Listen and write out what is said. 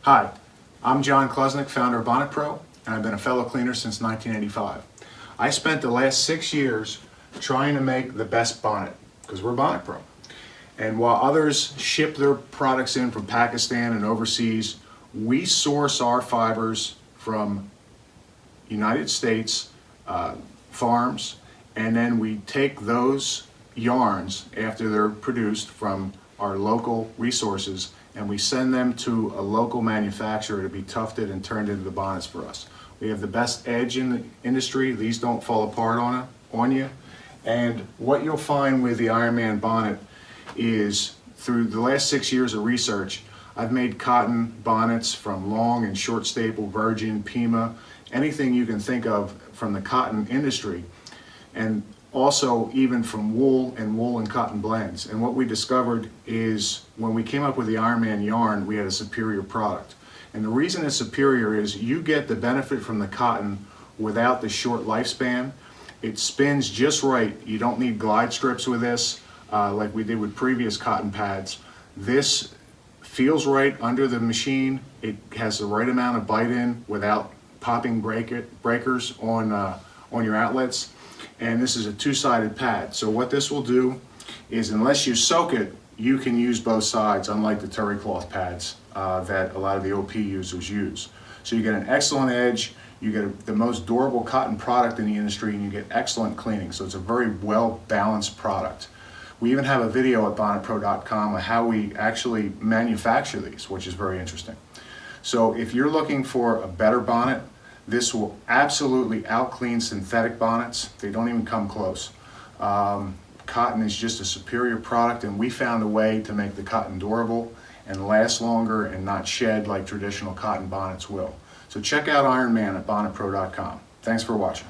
Hi, I'm John Klesnick, founder of Bonnet Pro, and I've been a fellow cleaner since 1985. I spent the last 6 years trying to make the best bonnet, because we're Bonnet Pro. And while others ship their products in from Pakistan and overseas, we source our fibers from United States farms, and then we take those yarns after they're produced from our local resources and we send them to a local manufacturer to be tufted and turned into the bonnets for us. We have the best edge in the industry. These don't fall apart on you. And what you'll find with the IronMan bonnet is, through the last 6 years of research, I've made cotton bonnets from long and short staple, virgin, Pima, anything you can think of from the cotton industry, and also even from wool and cotton blends. And what we discovered is, when we came up with the IronMan yarn, we had a superior product. And the reason it's superior is you get the benefit from the cotton without the short lifespan. It spins just right. You don't need glide strips with this like we did with previous cotton pads. This feels right under the machine. It has the right amount of bite in without popping breakers on your outlets. And this is a two-sided pad. So what this will do is, unless you soak it, you can use both sides, unlike the terry cloth pads that a lot of the OP users use. So you get an excellent edge, you get the most durable cotton product in the industry, and you get excellent cleaning. So it's a very well-balanced product. We even have a video at bonnetpro.com on how we actually manufacture these, which is very interesting. So if you're looking for a better bonnet, this will absolutely out-clean synthetic bonnets. They don't even come close. Cotton is just a superior product, and we found a way to make the cotton durable and last longer and not shed like traditional cotton bonnets will. So check out IronMan at bonnetpro.com. Thanks for watching.